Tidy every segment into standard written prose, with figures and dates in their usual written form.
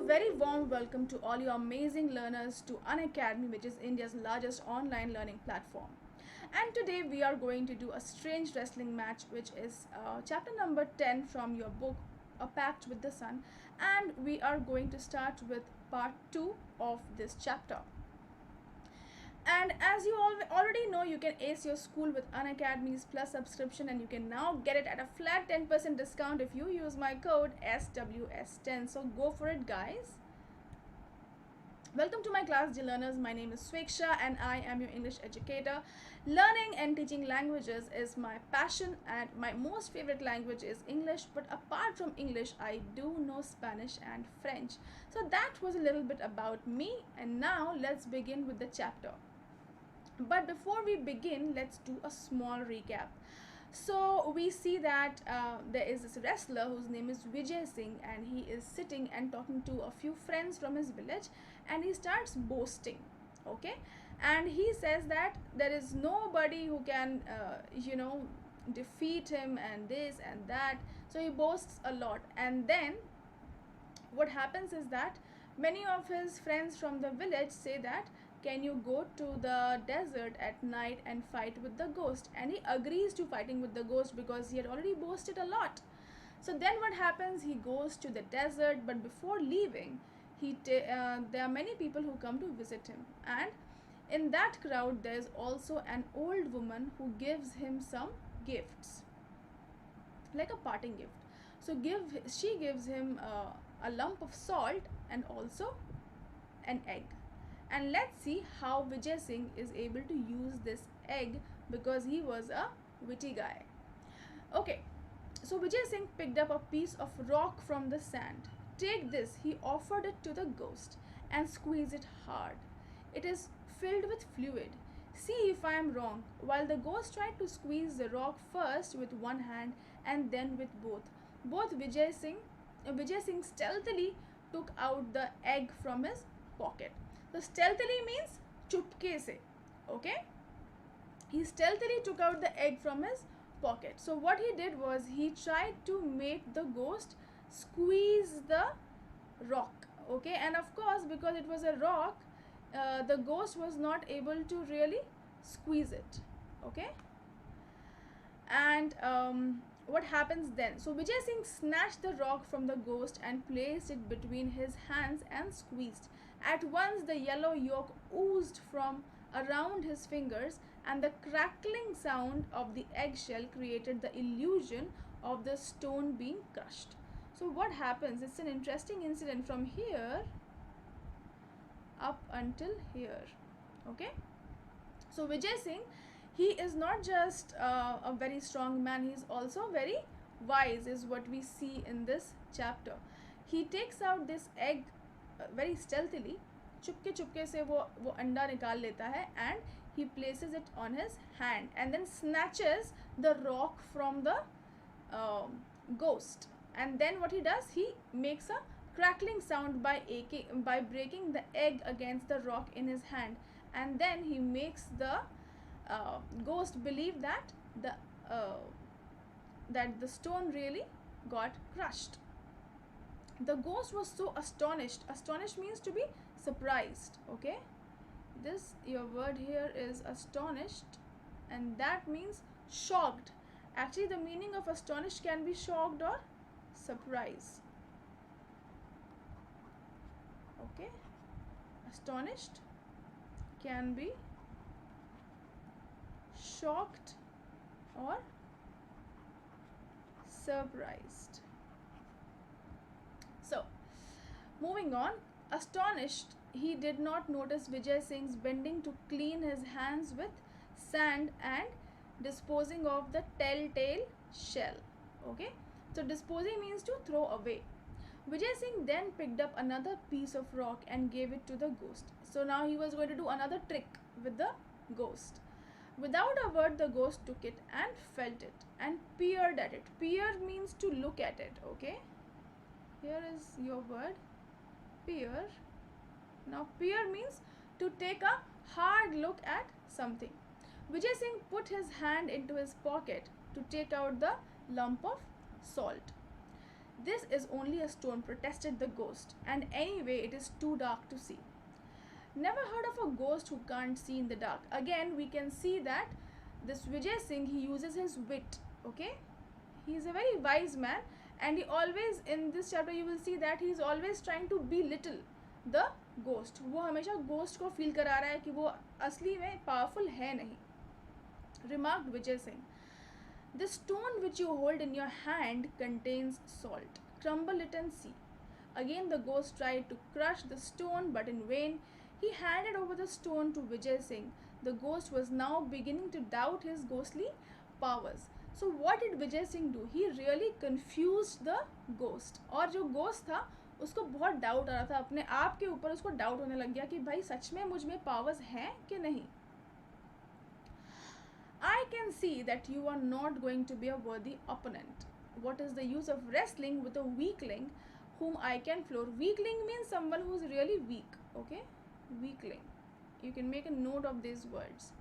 very warm welcome to all you amazing learners to Unacademy, which is India's largest online learning platform. And today we are going to do a strange wrestling match, which is chapter number 10 from your book, A Pact with the Sun. And we are going to start with part 2 of this chapter. And as you all already know, you can ace your school with Unacademy's Plus subscription, and you can now get it at a flat 10% discount if you use my code SWS10. So go for it, guys. Welcome to my class, dear learners. My name is Sweksha and I am your English educator. Learning and teaching languages is my passion, and my most favorite language is English. But apart from English, I do know Spanish and French. So that was a little bit about me, and now let's begin with the chapter. But before we begin, let's do a small recap. So we see that there is this wrestler whose name is Vijay Singh, and he is sitting and talking to a few friends from his village, and he starts boasting. Okay, and he says that there is nobody who can defeat him, and this and that. So he boasts a lot, and then what happens is that many of his friends from the village say that, can you go to the desert at night and fight with the ghost? And he agrees to fighting with the ghost because he had already boasted a lot. So then what happens, he goes to the desert, but before leaving, there are many people who come to visit him, and in that crowd there is also an old woman who gives him some gifts, like a parting gift. So she gives him a lump of salt and also an egg. And let's see how Vijay Singh is able to use this egg, because he was a witty guy. Okay, so Vijay Singh picked up a piece of rock from the sand. Take this, he offered it to the ghost, and squeeze it hard. It is filled with fluid. See if I am wrong. While the ghost tried to squeeze the rock first with one hand and then with both Vijay Singh stealthily took out the egg from his pocket. So stealthily means chupke se. Okay, he stealthily took out the egg from his pocket. So what he did was, he tried to make the ghost squeeze the rock. Okay, and of course, because it was a rock, the ghost was not able to really squeeze it. Okay, and what happens then? So Vijay Singh snatched the rock from the ghost and placed it between his hands and squeezed. At once the yellow yolk oozed from around his fingers, and the crackling sound of the eggshell created the illusion of the stone being crushed. So what happens? It's an interesting incident from here up until here. Okay, so Vijay Singh, he is not just a very strong man, he is also very wise, is what we see in this chapter. He takes out this egg very stealthily. Chupke Chupke से वो अंडा निकाल लेता है, and he places it on his hand and then snatches the rock from the ghost. And then what he does, he makes a crackling sound by breaking the egg against the rock in his hand, and then he makes the ghost believe that the stone really got crushed. The ghost was so astonished. Astonished means to be surprised. Okay, your word here is astonished, and that means shocked. Actually, the meaning of astonished can be shocked or surprise. Okay, astonished can be shocked or surprised. So moving on, astonished, he did not notice Vijay Singh's bending to clean his hands with sand and disposing of the telltale shell. Okay, so disposing means to throw away. Vijay Singh then picked up another piece of rock and gave it to the ghost. So now he was going to do another trick with the ghost. Without a word, the ghost took it and felt it and peered at it. Peer means to look at it. Okay, here is your word, peer. Now peer means to take a hard look at something. Vijay Singh put his hand into his pocket to take out the lump of salt. This is only a stone, protested the ghost, and anyway, it is too dark to see. Never heard of a ghost who can't see in the dark. Again, we can see that this Vijay Singh, he uses his wit, okay? He is a very wise man, and he always, in this chapter, you will see that he is always trying to belittle the ghost. वो हमेशा ghost को feel करा रहा है कि वो असली में powerful है नहीं. Remarked Vijay Singh, the stone which you hold in your hand contains salt. Crumble it and see. Again, the ghost tried to crush the stone, but in vain. He handed over the stone to Vijay Singh. The ghost was now beginning to doubt his ghostly powers. So what did Vijay Singh do? He really confused the ghost. और जो ghost था उसको बहुत doubt आ रहा था अपने आप के ऊपर, उसको डाउट होने लग गया कि भाई सच में मुझ में पावर्स हैं कि नहीं. I can see that you are not going to be a worthy opponent. What is the use of wrestling with a weakling whom I can floor? Weakling means someone who is really weak. Okay, weakling. You can make a note of these words.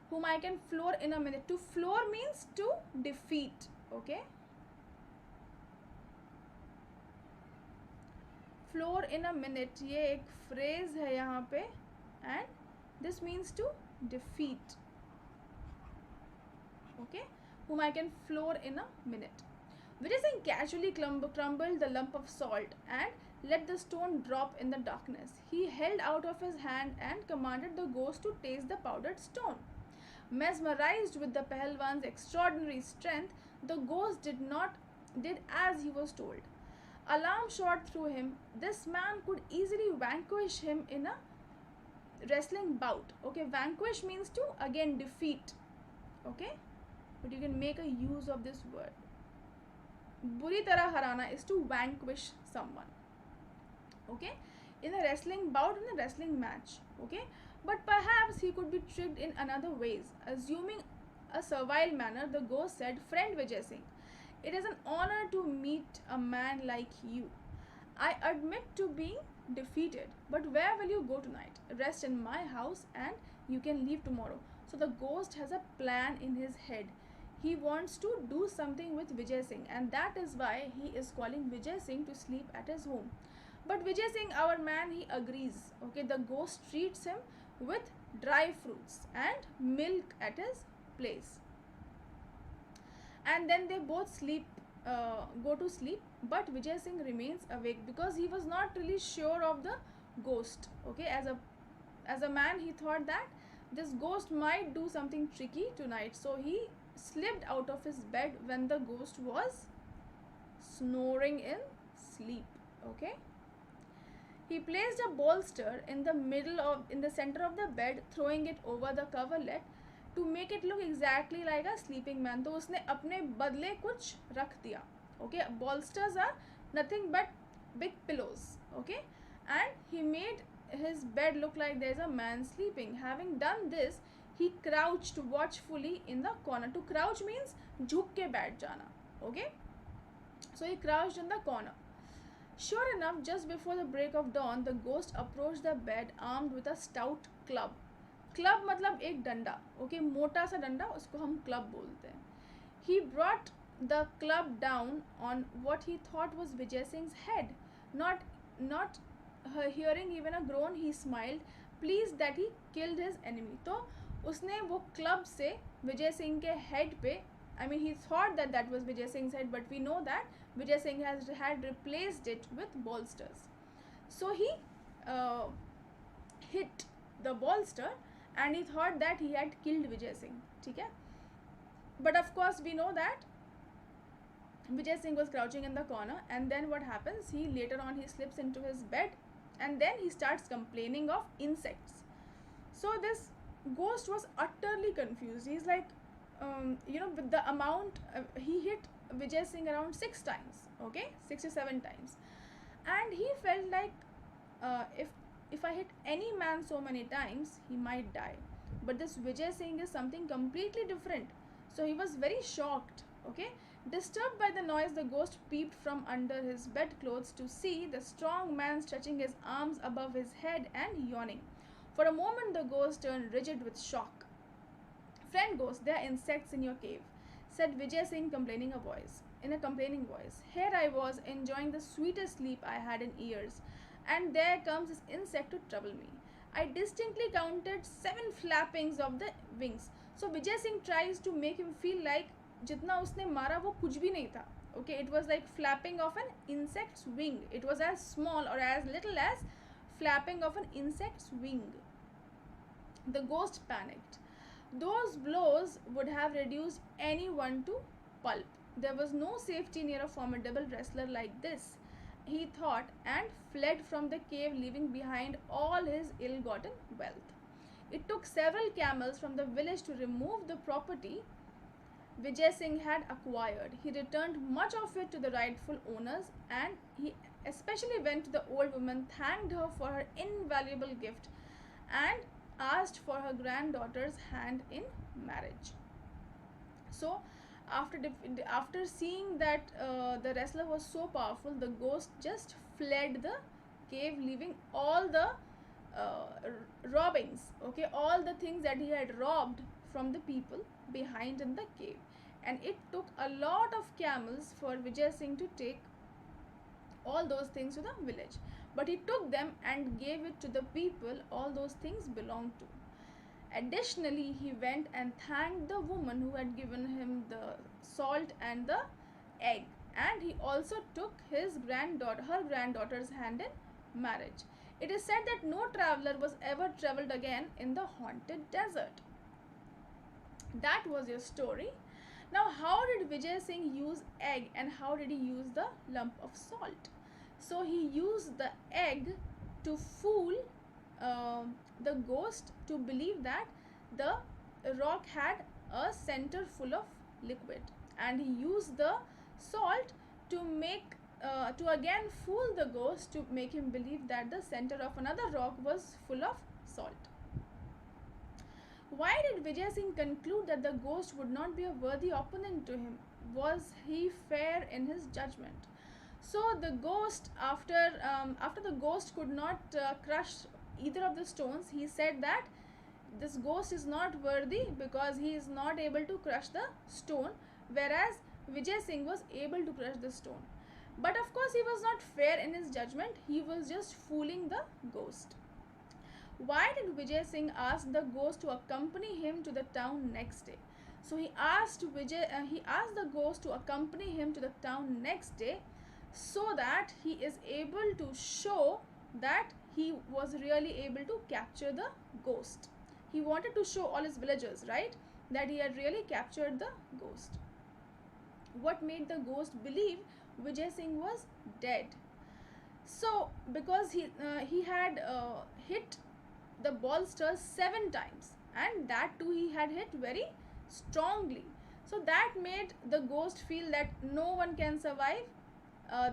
Whom I can floor in a minute. To floor means to defeat. Okay. Floor in a minute. ये एक phrase है यहाँ पे, and this means to defeat. Okay, whom I can floor in a minute. Vijay Singh casually crumbled the lump of salt and let the stone drop in the darkness. He held out of his hand and commanded the ghost to taste the powdered stone. Mesmerized with the Pahalwan's extraordinary strength, the ghost did as he was told. Alarm shot through him. This man could easily vanquish him in a wrestling bout. Okay, vanquish means to again defeat. Okay, but you can make a use of this word. बुरी तरह हराना is to vanquish someone. Okay, in a wrestling bout, in a wrestling match. Okay, but perhaps he could be tricked in another ways. Assuming a servile manner, the ghost said, "Friend Vijay Singh, it is an honor to meet a man like you. I admit to being defeated, but where will you go tonight? Rest in my house and you can leave tomorrow." So the ghost has a plan in his head. He wants to do something with Vijay Singh, and that is why he is calling Vijay Singh to sleep at his home. But Vijay Singh, our man, he agrees. Okay, the ghost treats him with dry fruits and milk at his place. And then they both go to sleep, but Vijay Singh remains awake because he was not really sure of the ghost. Okay, as a man, he thought that this ghost might do something tricky tonight, so he slipped out of his bed when the ghost was snoring in sleep. Okay, he placed a bolster in the center of the bed, throwing it over the coverlet to make it look exactly like a sleeping man. तो उसने अपने बदले कुछ रख दिया. Okay, bolsters are nothing but big pillows. Okay, and he made his bed look like there's a man sleeping. Having done this, he crouched watchfully in the corner. To crouch means झुक के बैठ जाना. Okay, so he crouched in the corner. Sure enough, just before the break of dawn, the ghost approached the bed armed with a stout club. Club मतलब एक डंडा. Okay, मोटा सा डंडा, उसको हम club बोलते हैं. He brought the club down on what he thought was Vijay Singh's head. Not hearing even a groan, he smiled, pleased that he killed his enemy. तो उसने वो क्लब से विजय सिंह के हेड पे, I mean he thought that was Vijay Singh's head, but we know that Vijay Singh had replaced it with bolsters. So he hit the bolster and he thought that he had killed Vijay Singh. ठीक है? But of course we know that Vijay Singh was crouching in the corner, and then what happens? Later on he slips into his bed, and then he starts complaining of insects. So this ghost was utterly confused. He's like, with the amount he hit Vijay Singh around 6 times. Okay, 6 to 7 times, and he felt like if I hit any man so many times, he might die. But this Vijay Singh is something completely different. So he was very shocked. Okay, disturbed by the noise, the ghost peeped from under his bedclothes to see the strong man stretching his arms above his head and yawning. For a moment, the ghost turned rigid with shock. "Friend ghost, there are insects in your cave," said Vijay Singh, complaining a voice. in a complaining voice. Here I was enjoying the sweetest sleep I had in years, and there comes this insect to trouble me. I distinctly counted 7 flappings of the wings. So Vijay Singh tries to make him feel like जितना उसने मारा वो कुछ भी नहीं था. Okay, it was like flapping of an insect's wing. It was as small or as little as flapping of an insect's wing. The ghost panicked. Those blows would have reduced anyone to pulp. There was no safety near a formidable wrestler like this, he thought, and fled from the cave, leaving behind all his ill gotten wealth. It took several camels from the village to remove the property Vijay Singh had acquired. He returned much of it to the rightful owners, and he especially went to the old woman, thanked her for her invaluable gift, and asked for her granddaughter's hand in marriage. So, after seeing that the wrestler was so powerful, the ghost just fled the cave, leaving all the robbings, okay, all the things that he had robbed from the people behind in the cave. And it took a lot of camels for Vijay Singh to take all those things to the village, but he took them and gave it to the people all those things belonged to. Additionally, he went and thanked the woman who had given him the salt and the egg, and he also took her granddaughter's hand in marriage. It is said that no traveler was ever traveled again in the haunted desert. That was your story. Now, how did Vijay Singh use egg, and how did he use the lump of salt? So he used the egg to fool the ghost to believe that the rock had a center full of liquid, and he used the salt to to again fool the ghost to make him believe that the center of another rock was full of salt. Why did Vijay Singh conclude that the ghost would not be a worthy opponent to him? Was he fair in his judgment? So the ghost, after the ghost could not crush either of the stones, he said that this ghost is not worthy because he is not able to crush the stone, whereas Vijay Singh was able to crush the stone. But of course, he was not fair in his judgment. He was just fooling the ghost. Why did Vijay Singh ask the ghost to accompany him to the town next day? So he asked the ghost to accompany him to the town next day, so that he is able to show that he was really able to capture the ghost. He wanted to show all his villagers, right, that he had really captured the ghost. What made the ghost believe Vijay Singh was dead? So because he had hit the bolster 7 times, and that too he had hit very strongly. So that made the ghost feel that no one can survive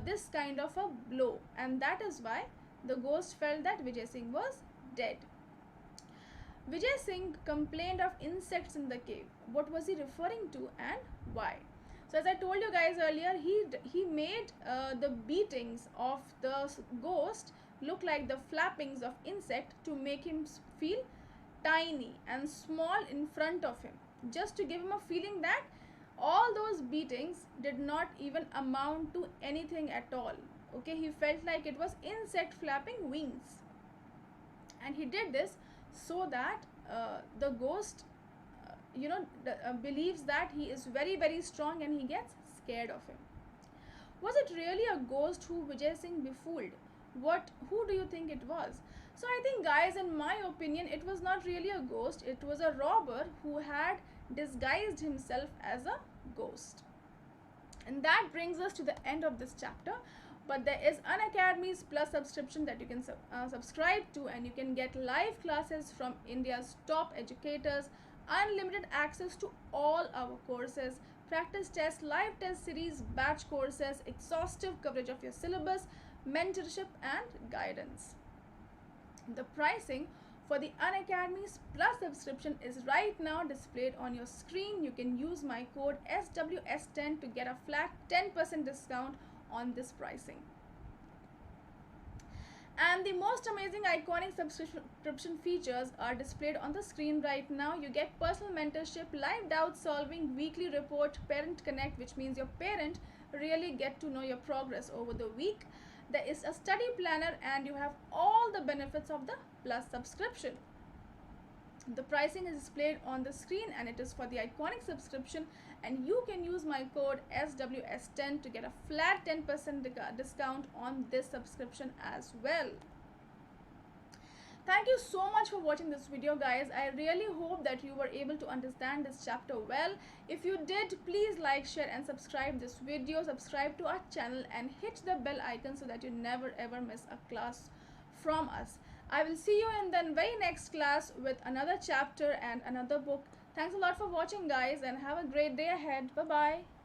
this kind of a blow, and that is why the ghost felt that Vijay Singh was dead. Vijay Singh complained of insects in the cave. What was he referring to, and why? So as I told you guys earlier, he made the beatings of the ghost look like the flappings of insect to make him feel tiny and small in front of him, just to give him a feeling that all those beatings did not even amount to anything at all. Okay, he felt like it was insect flapping wings, and he did this so that the ghost believes that he is very, very strong, and he gets scared of him. Was it really a ghost who Vijay Singh befooled? Who do you think it was? So I think, guys, in my opinion, it was not really a ghost. It was a robber who had disguised himself as a ghost. And that brings us to the end of this chapter. But there is Unacademy's Plus subscription that you can subscribe to, and you can get live classes from India's top educators, unlimited access to all our courses, practice tests, live test series, batch courses, exhaustive coverage of your syllabus, mentorship and guidance. The pricing for the Unacademy's Plus subscription is right now displayed on your screen. You can use my code SWS10 to get a flat 10% discount on this pricing. And the most amazing iconic subscription features are displayed on the screen right now. You get personal mentorship, live doubt solving, weekly report, parent connect, which means your parent really get to know your progress over the week. There is a study planner and you have all the benefits of the Plus subscription. The pricing is displayed on the screen and it is for the iconic subscription, and you can use my code SWS10 to get a flat 10% discount on this subscription as well. Thank you so much for watching this video, guys. I really hope that you were able to understand this chapter well. If you did, please like, share and subscribe this video. Subscribe to our channel and hit the bell icon so that you never ever miss a class from us. I will see you in the very next class with another chapter and another book. Thanks a lot for watching, guys, and have a great day ahead. Bye bye.